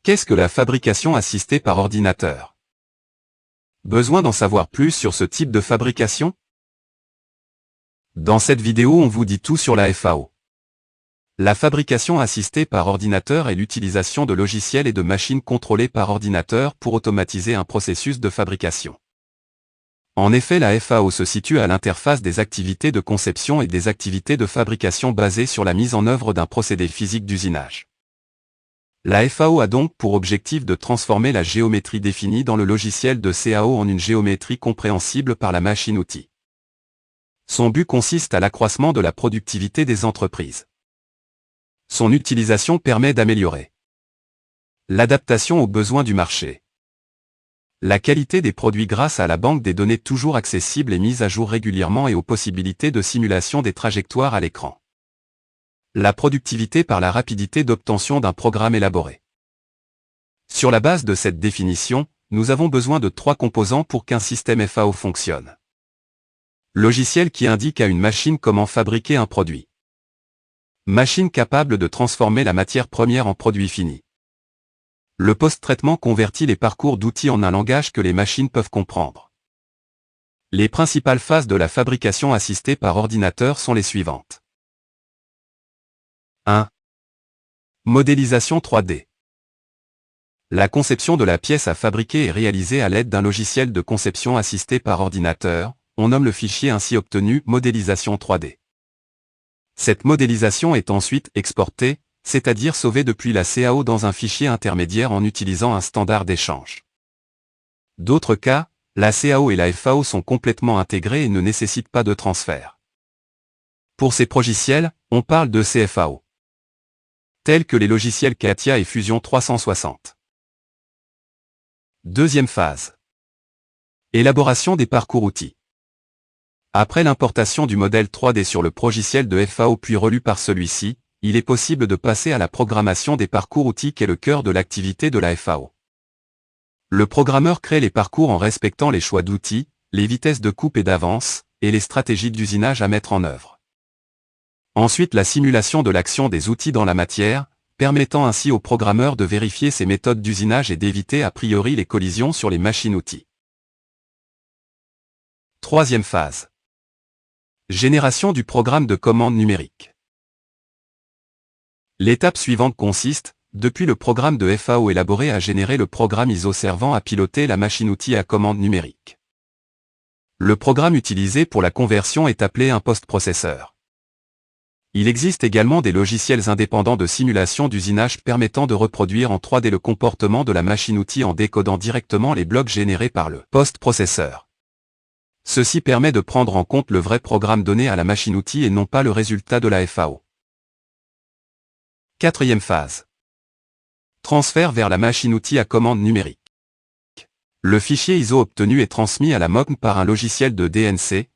Qu'est-ce que la fabrication assistée par ordinateur? Besoin d'en savoir plus sur ce type de fabrication? Dans cette vidéo, on vous dit tout sur la FAO. La fabrication assistée par ordinateur est l'utilisation de logiciels et de machines contrôlées par ordinateur pour automatiser un processus de fabrication. En effet, la FAO se situe à l'interface des activités de conception et des activités de fabrication basées sur la mise en œuvre d'un procédé physique d'usinage. La FAO a donc pour objectif de transformer la géométrie définie dans le logiciel de CAO en une géométrie compréhensible par la machine-outil. Son but consiste à l'accroissement de la productivité des entreprises. Son utilisation permet d'améliorer l'adaptation aux besoins du marché, la qualité des produits grâce à la banque des données toujours accessible et mise à jour régulièrement et aux possibilités de simulation des trajectoires à l'écran, la productivité par la rapidité d'obtention d'un programme élaboré. Sur la base de cette définition, nous avons besoin de 3 composants pour qu'un système FAO fonctionne. Logiciel qui indique à une machine comment fabriquer un produit. Machine capable de transformer la matière première en produit fini. Le post-traitement convertit les parcours d'outils en un langage que les machines peuvent comprendre. Les principales phases de la fabrication assistée par ordinateur sont les suivantes. 1. Modélisation 3D. La conception de la pièce à fabriquer est réalisée à l'aide d'un logiciel de conception assisté par ordinateur. On nomme le fichier ainsi obtenu modélisation 3D. Cette modélisation est ensuite exportée, c'est-à-dire sauvée depuis la CAO dans un fichier intermédiaire en utilisant un standard d'échange. D'autres cas, la CAO et la FAO sont complètement intégrées et ne nécessitent pas de transfert. Pour ces logiciels, on parle de CFAO, tels que les logiciels CATIA et Fusion 360. Deuxième phase. Élaboration des parcours outils. Après l'importation du modèle 3D sur le logiciel de FAO puis relu par celui-ci, il est possible de passer à la programmation des parcours outils qui est le cœur de l'activité de la FAO. Le programmeur crée les parcours en respectant les choix d'outils, les vitesses de coupe et d'avance, et les stratégies d'usinage à mettre en œuvre. Ensuite, la simulation de l'action des outils dans la matière, permettant ainsi au programmeur de vérifier ses méthodes d'usinage et d'éviter a priori les collisions sur les machines-outils. Troisième phase. Génération du programme de commande numérique. L'étape suivante consiste, depuis le programme de FAO élaboré, à générer le programme ISO servant à piloter la machine-outil à commande numérique. Le programme utilisé pour la conversion est appelé un post-processeur. Il existe également des logiciels indépendants de simulation d'usinage permettant de reproduire en 3D le comportement de la machine-outil en décodant directement les blocs générés par le post-processeur. Ceci permet de prendre en compte le vrai programme donné à la machine-outil et non pas le résultat de la FAO. Quatrième phase. Transfert vers la machine-outil à commande numérique. Le fichier ISO obtenu est transmis à la MOCM par un logiciel de DNC,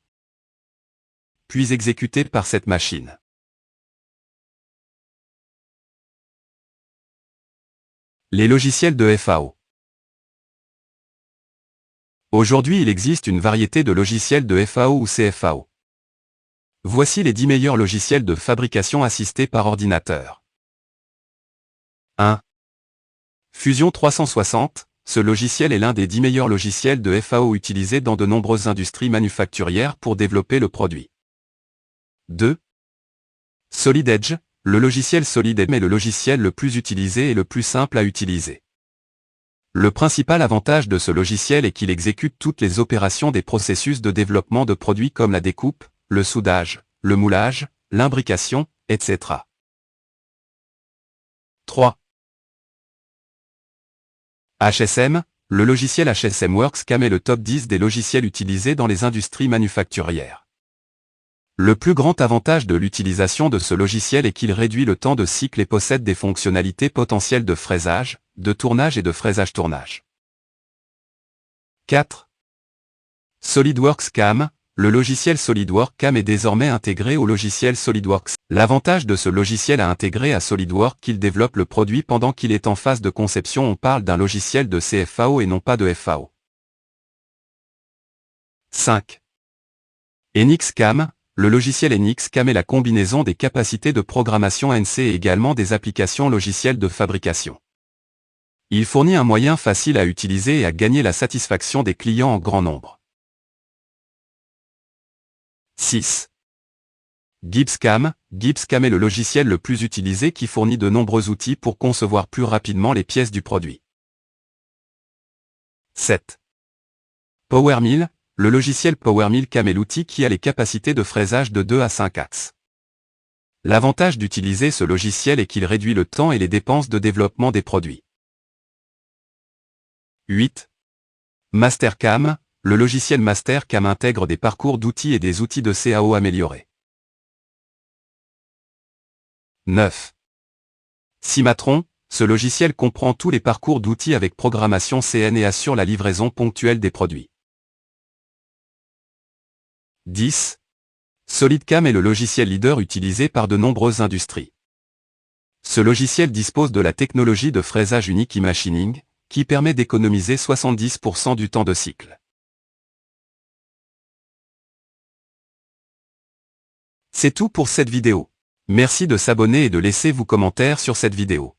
puis exécuté par cette machine. Les logiciels de FAO. Aujourd'hui, il existe une variété de logiciels de FAO ou CFAO. Voici les 10 meilleurs logiciels de fabrication assistée par ordinateur. 1. Fusion 360. Ce logiciel est l'un des 10 meilleurs logiciels de FAO utilisés dans de nombreuses industries manufacturières pour développer le produit. 2. Solid Edge. Le logiciel Solid Edge est le logiciel le plus utilisé et le plus simple à utiliser. Le principal avantage de ce logiciel est qu'il exécute toutes les opérations des processus de développement de produits comme la découpe, le soudage, le moulage, l'imbrication, etc. 3. HSM. Le logiciel HSM Works CAM est le top 10 des logiciels utilisés dans les industries manufacturières. Le plus grand avantage de l'utilisation de ce logiciel est qu'il réduit le temps de cycle et possède des fonctionnalités potentielles de fraisage, de tournage et de fraisage-tournage. 4. SolidWorks CAM. Le logiciel SolidWorks CAM est désormais intégré au logiciel SolidWorks. L'avantage de ce logiciel à intégrer à SolidWorks qu'il développe le produit pendant qu'il est en phase de conception. On parle d'un logiciel de CFAO et non pas de FAO. 5. NX CAM. Le logiciel NX CAM est la combinaison des capacités de programmation NC et également des applications logicielles de fabrication. Il fournit un moyen facile à utiliser et à gagner la satisfaction des clients en grand nombre. 6. GibsCAM. GibsCAM est le logiciel le plus utilisé qui fournit de nombreux outils pour concevoir plus rapidement les pièces du produit. 7. PowerMill. Le logiciel PowerMill CAM est l'outil qui a les capacités de fraisage de 2 à 5 axes. L'avantage d'utiliser ce logiciel est qu'il réduit le temps et les dépenses de développement des produits. 8. MasterCAM. Le logiciel MasterCAM intègre des parcours d'outils et des outils de CAO améliorés. 9. Cimatron. Ce logiciel comprend tous les parcours d'outils avec programmation CN et assure la livraison ponctuelle des produits. 10. SolidCAM est le logiciel leader utilisé par de nombreuses industries. Ce logiciel dispose de la technologie de fraisage unique e-machining, qui permet d'économiser 70% du temps de cycle. C'est tout pour cette vidéo. Merci de s'abonner et de laisser vos commentaires sur cette vidéo.